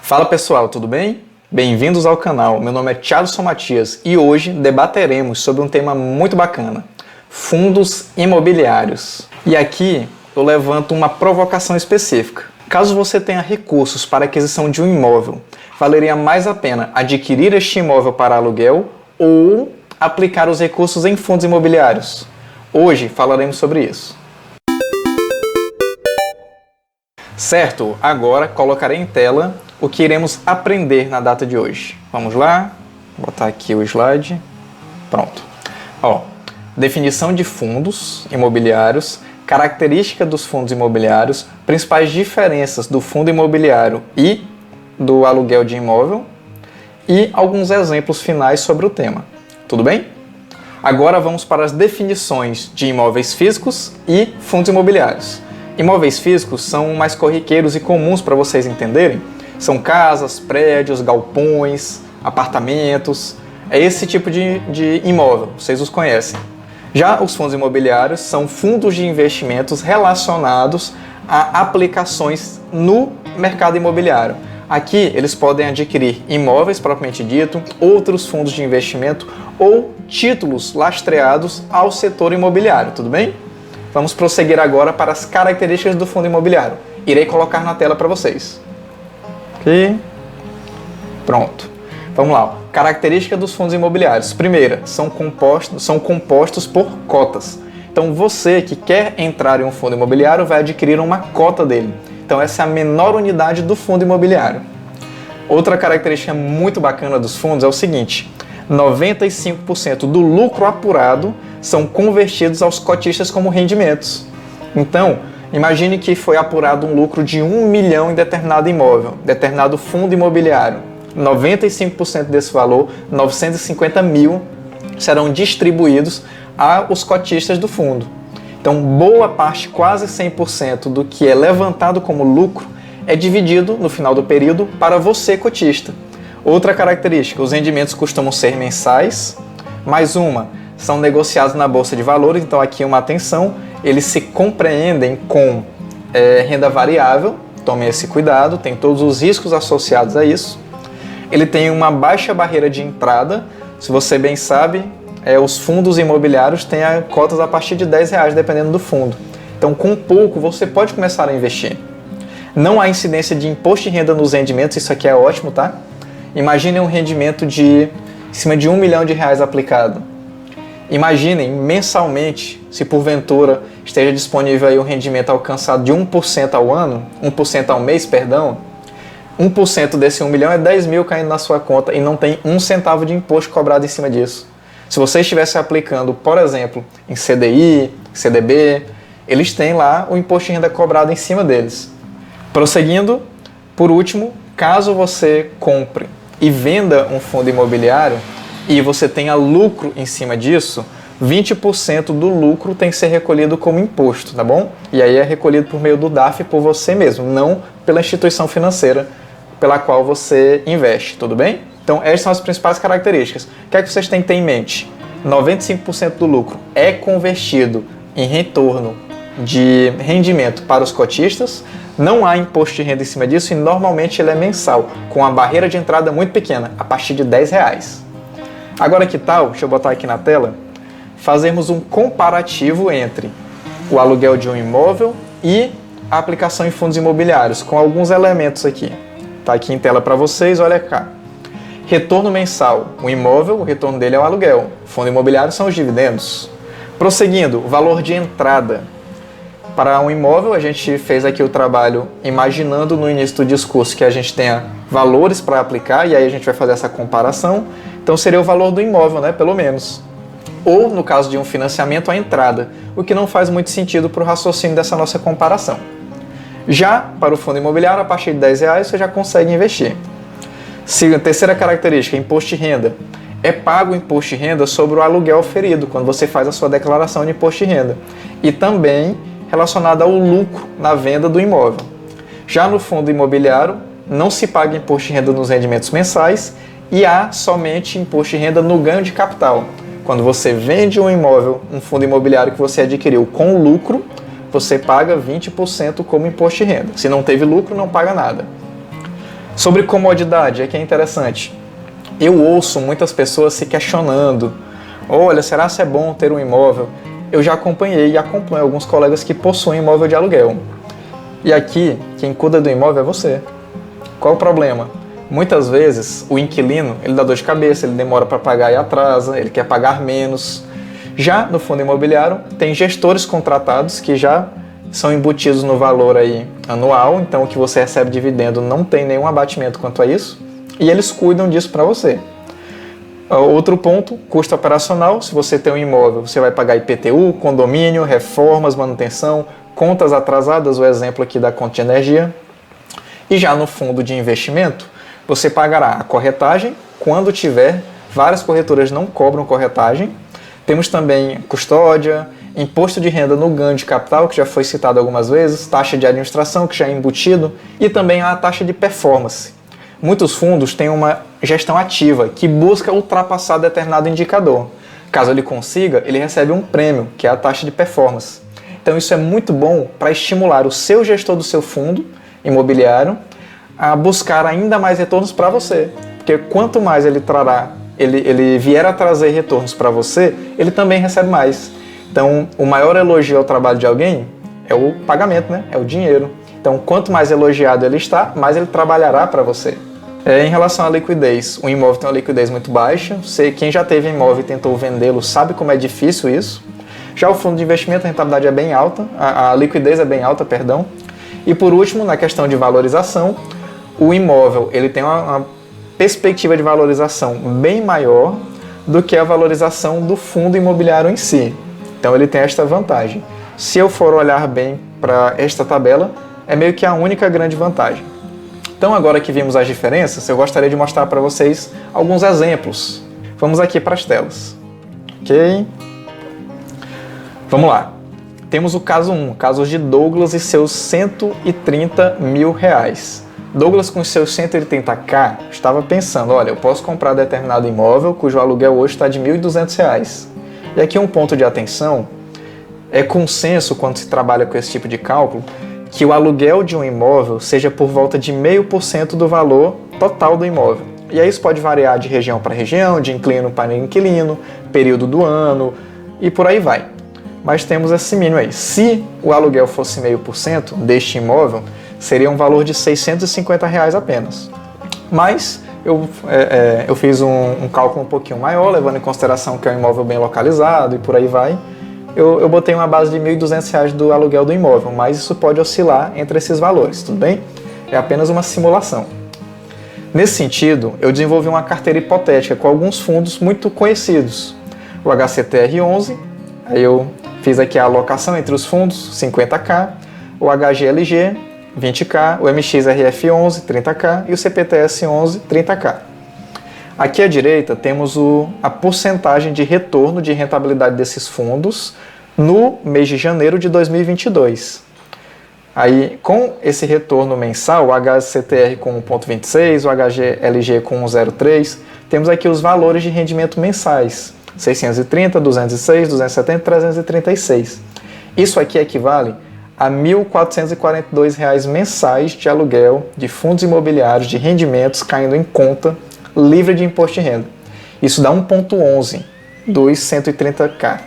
Fala pessoal, tudo bem? Bem-vindos ao canal, meu nome é Thiago Matias e hoje debateremos sobre um tema muito bacana, fundos imobiliários. E aqui eu levanto uma provocação específica. Caso você tenha recursos para aquisição de um imóvel, valeria mais a pena adquirir este imóvel para aluguel ou aplicar os recursos em fundos imobiliários? Hoje falaremos sobre isso. Certo, agora colocarei em tela o que iremos aprender na data de hoje. Vamos lá, vou botar aqui o slide. Pronto. Definição de fundos imobiliários, característica dos fundos imobiliários, principais diferenças do fundo imobiliário e do aluguel de imóvel e alguns exemplos finais sobre o tema. Tudo bem? Agora vamos para as definições de imóveis físicos e fundos imobiliários. Imóveis físicos são mais corriqueiros e comuns para vocês entenderem. São casas, prédios, galpões, apartamentos. É esse tipo de imóvel, vocês os conhecem. Já os fundos imobiliários são fundos de investimentos relacionados a aplicações no mercado imobiliário. Aqui eles podem adquirir imóveis propriamente dito, outros fundos de investimento ou títulos lastreados ao setor imobiliário, tudo bem? Vamos prosseguir agora para as características do fundo imobiliário. Irei colocar na tela para vocês. Ok? Pronto. Vamos lá. Característica dos fundos imobiliários. Primeira, são compostos por cotas. Então você que quer entrar em um fundo imobiliário vai adquirir uma cota dele. Então essa é a menor unidade do fundo imobiliário. Outra característica muito bacana dos fundos é o seguinte: 95% do lucro apurado são convertidos aos cotistas como rendimentos. Então, imagine que foi apurado um lucro de 1 milhão em determinado imóvel, determinado fundo imobiliário. 95% desse valor, 950 mil, serão distribuídos aos cotistas do fundo. Então, boa parte, quase 100% do que é levantado como lucro é dividido no final do período para você, cotista. Outra característica, os rendimentos costumam ser mensais. Mais uma, são negociados na Bolsa de Valores, então aqui uma atenção, eles se compreendem com renda variável, tomem esse cuidado, tem todos os riscos associados a isso. Ele tem uma baixa barreira de entrada, se você bem sabe, os fundos imobiliários têm cotas a partir de R$10, dependendo do fundo. Então com pouco você pode começar a investir. Não há incidência de imposto de renda nos rendimentos, isso aqui é ótimo, tá? Imaginem um rendimento em cima de R$1 milhão aplicado. Imaginem mensalmente, se porventura esteja disponível aí um rendimento alcançado de 1% ao ano, 1% ao mês, perdão, 1% desse 1 milhão é 10 mil caindo na sua conta e não tem um centavo de imposto cobrado em cima disso. Se você estivesse aplicando, por exemplo, em CDI, CDB, eles têm lá o imposto de renda cobrado em cima deles. Prosseguindo, por último, caso você compre e venda um fundo imobiliário e você tenha lucro em cima disso, 20% do lucro tem que ser recolhido como imposto, tá bom? E aí é recolhido por meio do DARF por você mesmo, não pela instituição financeira pela qual você investe, tudo bem? Então essas são as principais características. O que é que vocês têm que ter em mente? 95% do lucro é convertido em retorno de rendimento para os cotistas, não há imposto de renda em cima disso e normalmente ele é mensal, com a barreira de entrada muito pequena, a partir de R$10. Agora que tal, deixa eu botar aqui na tela, fazermos um comparativo entre o aluguel de um imóvel e a aplicação em fundos imobiliários, com alguns elementos aqui. Está aqui em tela para vocês, olha cá. Retorno mensal, o imóvel, o retorno dele é o aluguel, fundo imobiliário são os dividendos. Prosseguindo, o valor de entrada. Para um imóvel, a gente fez aqui o trabalho imaginando no início do discurso que a gente tenha valores para aplicar, e aí a gente vai fazer essa comparação. Então seria o valor do imóvel, né, pelo menos. Ou, no caso de um financiamento, a entrada, o que não faz muito sentido para o raciocínio dessa nossa comparação. Já para o fundo imobiliário, a partir de R$10 você já consegue investir. Terceira característica, imposto de renda. É pago o imposto de renda sobre o aluguel oferido, quando você faz a sua declaração de imposto de renda. E também relacionado ao lucro na venda do imóvel. Já no fundo imobiliário, não se paga imposto de renda nos rendimentos mensais e há somente imposto de renda no ganho de capital. Quando você vende um imóvel, um fundo imobiliário que você adquiriu com lucro, você paga 20% como imposto de renda. Se não teve lucro, não paga nada. Sobre comodidade, é que é interessante. Eu ouço muitas pessoas se questionando: olha, será que é bom ter um imóvel? Eu já acompanhei e acompanho alguns colegas que possuem imóvel de aluguel. E aqui, quem cuida do imóvel é você. Qual o problema? Muitas vezes o inquilino, ele dá dor de cabeça, ele demora para pagar e atrasa, ele quer pagar menos. Já no fundo imobiliário, tem gestores contratados que já são embutidos no valor aí anual, então o que você recebe de dividendo não tem nenhum abatimento quanto a isso, e eles cuidam disso para você. Outro ponto, custo operacional. Se você tem um imóvel, você vai pagar IPTU, condomínio, reformas, manutenção, contas atrasadas, o exemplo aqui da conta de energia. E já no fundo de investimento, você pagará a corretagem, quando tiver, várias corretoras não cobram corretagem. Temos também custódia, imposto de renda no ganho de capital, que já foi citado algumas vezes, taxa de administração, que já é embutido, e também a taxa de performance. Muitos fundos têm uma gestão ativa, que busca ultrapassar determinado indicador. Caso ele consiga, ele recebe um prêmio, que é a taxa de performance. Então isso é muito bom para estimular o seu gestor do seu fundo imobiliário a buscar ainda mais retornos para você. Porque quanto mais ele vier a trazer retornos para você, ele também recebe mais. Então, o maior elogio ao trabalho de alguém é o pagamento, né? É o dinheiro. Então, quanto mais elogiado ele está, mais ele trabalhará para você. Em relação à liquidez, o imóvel tem uma liquidez muito baixa. Quem já teve imóvel e tentou vendê-lo sabe como é difícil isso. Já o fundo de investimento, a rentabilidade é bem alta, a liquidez é bem alta, perdão. E por último, na questão de valorização, o imóvel ele tem uma perspectiva de valorização bem maior do que a valorização do fundo imobiliário em si. Então ele tem esta vantagem. Se eu for olhar bem para esta tabela, é meio que a única grande vantagem. Então agora que vimos as diferenças, eu gostaria de mostrar para vocês alguns exemplos. Vamos aqui para as telas. Ok? Vamos lá. Temos o caso 1, casos de Douglas e seus 130 mil reais. Douglas, com seus 130k, estava pensando: olha, eu posso comprar determinado imóvel cujo aluguel hoje está de R$ 1.200. E aqui um ponto de atenção: é consenso quando se trabalha com esse tipo de cálculo que o aluguel de um imóvel seja por volta de 0,5% do valor total do imóvel. E aí isso pode variar de região para região, de inquilino para inquilino, período do ano e por aí vai. Mas temos esse mínimo aí. Se o aluguel fosse 0,5% deste imóvel, seria um valor de R$ 650 apenas. Mas eu fiz um cálculo um pouquinho maior, levando em consideração que é um imóvel bem localizado e por aí vai. Eu botei uma base de R$ 1.200 do aluguel do imóvel, mas isso pode oscilar entre esses valores, tudo bem? É apenas uma simulação. Nesse sentido, eu desenvolvi uma carteira hipotética com alguns fundos muito conhecidos. O HCTR11, aí eu fiz aqui a alocação entre os fundos, 50k, o HGLG, 20k, o MXRF11, 30k e o CPTS11, 30k. Aqui à direita temos a porcentagem de retorno de rentabilidade desses fundos no mês de janeiro de 2022. Aí, com esse retorno mensal, o HCTR com 1,26, o HGLG com 1,03, temos aqui os valores de rendimento mensais, 630, 206, 270 e 336. Isso aqui equivale a R$ 1.442 mensais de aluguel de fundos imobiliários de rendimentos caindo em conta livre de imposto de renda. Isso dá 1,11 dos 130k.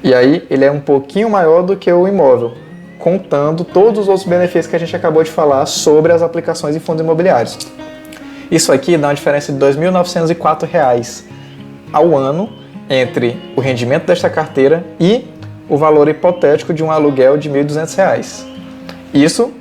E aí ele é um pouquinho maior do que o imóvel, contando todos os outros benefícios que a gente acabou de falar sobre as aplicações em fundos imobiliários. Isso aqui dá uma diferença de R$ 2.904 ao ano entre o rendimento desta carteira e o valor hipotético de um aluguel de R$ 1.200. Isso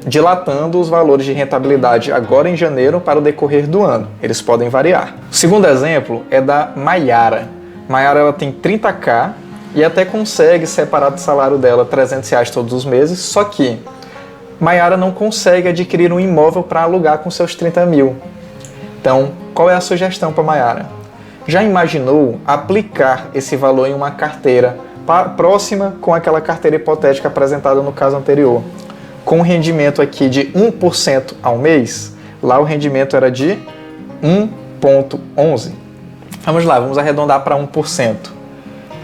dilatando os valores de rentabilidade agora em janeiro para o decorrer do ano. Eles podem variar. O segundo exemplo é da Maiara. Maiara ela tem 30k e até consegue separar do salário dela R$ 300 todos os meses, só que Maiara não consegue adquirir um imóvel para alugar com seus 30 mil. Então, qual é a sugestão para Maiara? Já imaginou aplicar esse valor em uma carteira próxima com aquela carteira hipotética apresentada no caso anterior? Com um rendimento aqui de 1% ao mês, lá o rendimento era de 1,11. Vamos lá, vamos arredondar para 1%.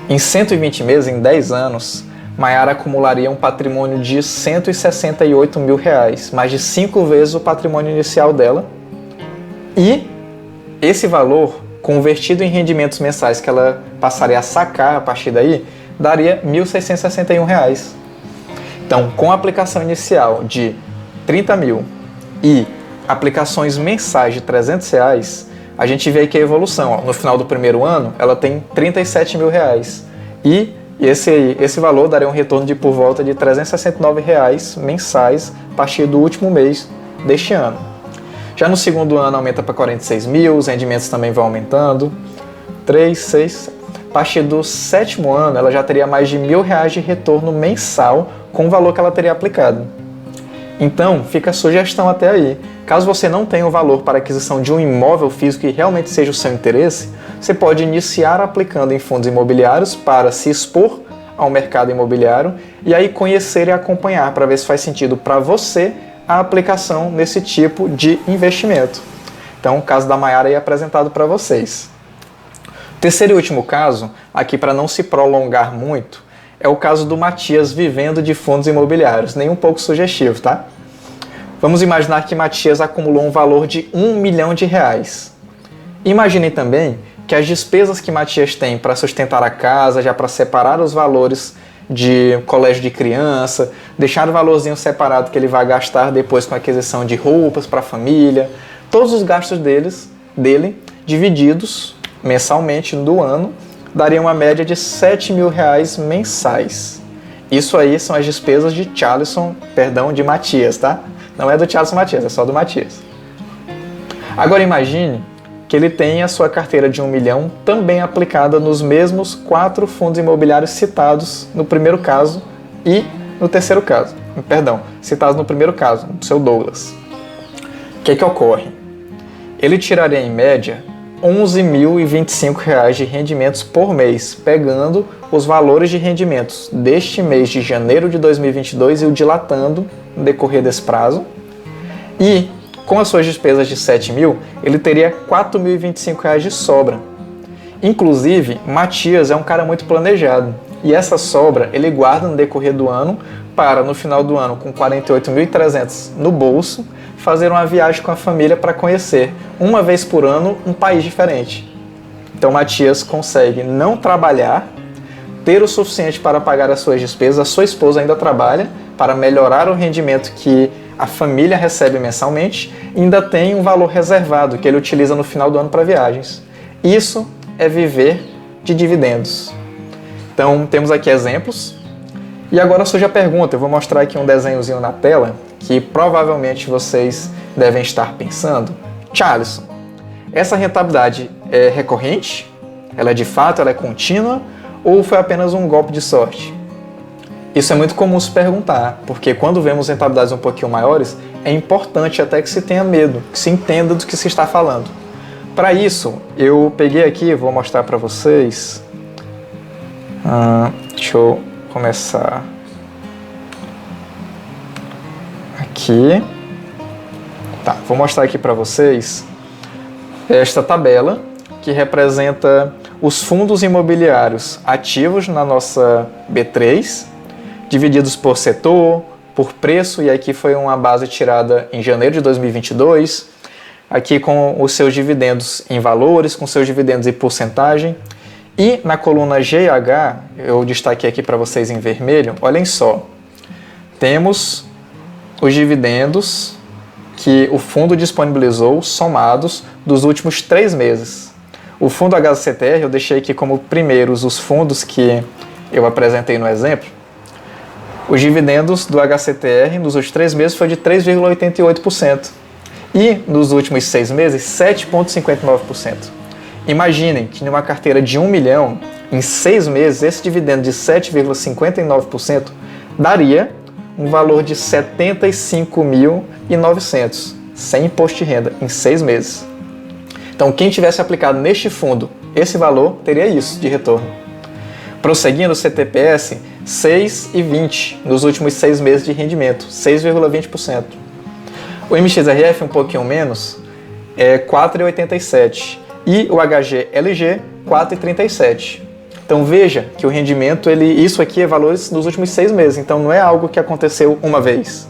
Em 120 meses, em 10 anos, Maiara acumularia um patrimônio de R$168 mil, mais de 5 vezes o patrimônio inicial dela. E esse valor, convertido em rendimentos mensais que ela passaria a sacar a partir daí, daria R$1.661. Então, com a aplicação inicial de 30 mil e aplicações mensais de R$300, a gente vê aqui a evolução. No final do primeiro ano, ela tem R$37 mil. E esse valor daria um retorno de por volta de R$369 mensais a partir do último mês deste ano. Já no segundo ano aumenta para 46 mil, os rendimentos também vão aumentando. 3, 6... A partir do sétimo ano, ela já teria mais de R$1.000 de retorno mensal com o valor que ela teria aplicado. Então, fica a sugestão até aí. Caso você não tenha o valor para a aquisição de um imóvel físico e realmente seja o seu interesse, você pode iniciar aplicando em fundos imobiliários para se expor ao mercado imobiliário e aí conhecer e acompanhar para ver se faz sentido para você a aplicação nesse tipo de investimento. Então, o caso da Maiara é apresentado para vocês. Terceiro e último caso, aqui para não se prolongar muito, é o caso do Matias vivendo de fundos imobiliários, nem um pouco sugestivo, tá? Vamos imaginar que Matias acumulou um valor de R$1 milhão. Imaginem também que as despesas que Matias tem para sustentar a casa, já para separar os valores de colégio de criança, deixar o valorzinho separado que ele vai gastar depois com a aquisição de roupas para a família, todos os gastos dele divididos mensalmente do ano, daria uma média de R$7 mil mensais. Isso aí são as despesas de de Matias, tá? Não é do Charleston Matias, é só do Matias. Agora imagine que ele tem a sua carteira de R$1 milhão também aplicada nos mesmos 4 fundos imobiliários citados no primeiro caso e no terceiro caso. Perdão, citados no primeiro caso, do seu Douglas. O que ocorre? Ele tiraria em média R$11.025 de rendimentos por mês, pegando os valores de rendimentos deste mês de janeiro de 2022 e o dilatando no decorrer desse prazo. E, com as suas despesas de R$7 mil, ele teria R$4.025 de sobra. Inclusive, Matias é um cara muito planejado. E essa sobra ele guarda no decorrer do ano para, no final do ano, com R$48.300 no bolso, fazer uma viagem com a família para conhecer, uma vez por ano, um país diferente. Então, Matias consegue não trabalhar, ter o suficiente para pagar as suas despesas, a sua esposa ainda trabalha para melhorar o rendimento que a família recebe mensalmente e ainda tem um valor reservado que ele utiliza no final do ano para viagens. Isso é viver de dividendos. Então, temos aqui exemplos. E agora surge a pergunta, eu vou mostrar aqui um desenhozinho na tela que provavelmente vocês devem estar pensando. Charleston, essa rentabilidade é recorrente? Ela é de fato, ela é contínua? Ou foi apenas um golpe de sorte? Isso é muito comum se perguntar, porque quando vemos rentabilidades um pouquinho maiores, é importante até que se tenha medo, que se entenda do que se está falando. Para isso, eu peguei aqui, vou mostrar para vocês. Deixa eu começar aqui. Tá, vou mostrar aqui para vocês esta tabela que representa os fundos imobiliários ativos na nossa B3, divididos por setor, por preço, e aqui foi uma base tirada em janeiro de 2022, aqui com os seus dividendos em valores, com seus dividendos em porcentagem, e na coluna GH, eu destaquei aqui para vocês em vermelho, olhem só, temos os dividendos que o fundo disponibilizou somados dos últimos 3 meses. O fundo HCTR, eu deixei aqui como primeiros os fundos que eu apresentei no exemplo. Os dividendos do HCTR nos últimos 3 meses foi de 3,88%. E nos últimos 6 meses, 7,59%. Imaginem que numa carteira de 1 milhão, em 6 meses, esse dividendo de 7,59% daria um valor de R$ 75.900, sem imposto de renda, em 6 meses. Então, quem tivesse aplicado neste fundo esse valor, teria isso de retorno. Prosseguindo, o CTPS, 6,20 nos últimos 6 meses de rendimento, 6,20%. O MXRF, um pouquinho menos, é 4,87%. E o HGLG, 4,37%. Então veja que o rendimento, isso aqui é valores dos últimos 6 meses, então não é algo que aconteceu uma vez.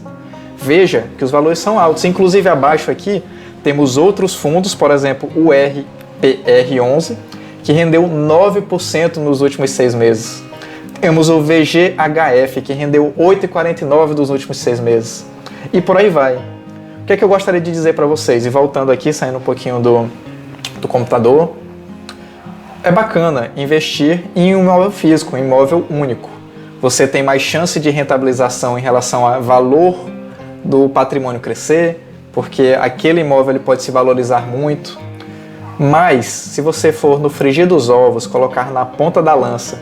Veja que os valores são altos, inclusive abaixo aqui temos outros fundos, por exemplo o RPR11, que rendeu 9% nos últimos 6 meses. Temos o VGHF, que rendeu 8,49% dos últimos 6 meses. E por aí vai. O que é que eu gostaria de dizer para vocês? E voltando aqui, saindo um pouquinho do computador, é bacana investir em um imóvel físico, um imóvel único. Você tem mais chance de rentabilização em relação ao valor do patrimônio crescer, porque aquele imóvel ele pode se valorizar muito. Mas, se você for no frigir dos ovos, colocar na ponta da lança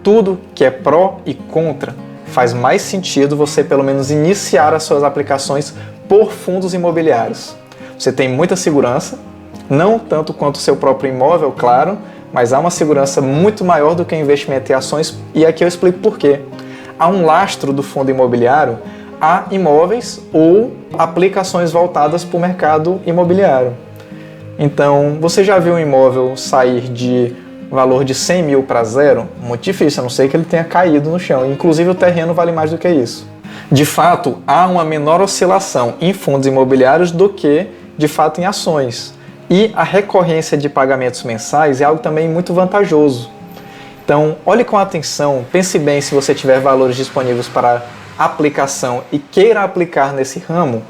tudo que é pró e contra, faz mais sentido você pelo menos iniciar as suas aplicações por fundos imobiliários. Você tem muita segurança, não tanto quanto o seu próprio imóvel, claro, mas há uma segurança muito maior do que o investimento em ações, e aqui eu explico por quê. Há um lastro do fundo imobiliário a imóveis ou aplicações voltadas para o mercado imobiliário. Então, você já viu um imóvel sair de valor de 100 mil para zero? Muito difícil, a não ser que ele tenha caído no chão. Inclusive, o terreno vale mais do que isso. De fato, há uma menor oscilação em fundos imobiliários do que, de fato, em ações. E a recorrência de pagamentos mensais é algo também muito vantajoso. Então, olhe com atenção, pense bem se você tiver valores disponíveis para aplicação e queira aplicar nesse ramo,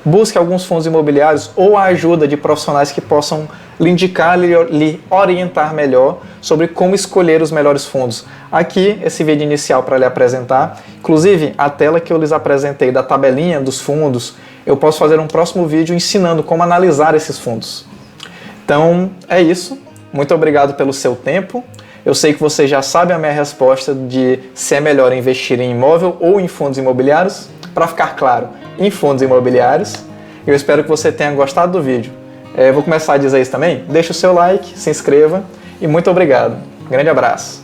busque alguns fundos imobiliários ou a ajuda de profissionais que possam lhe indicar, lhe orientar melhor sobre como escolher os melhores fundos. Aqui, esse vídeo inicial para lhe apresentar, inclusive a tela que eu lhes apresentei da tabelinha dos fundos, eu posso fazer um próximo vídeo ensinando como analisar esses fundos. Então, é isso. Muito obrigado pelo seu tempo. Eu sei que você já sabe a minha resposta de se é melhor investir em imóvel ou em fundos imobiliários. Para ficar claro, em fundos imobiliários. Eu espero que você tenha gostado do vídeo. Vou começar a dizer isso também. Deixe o seu like, se inscreva e muito obrigado. Grande abraço.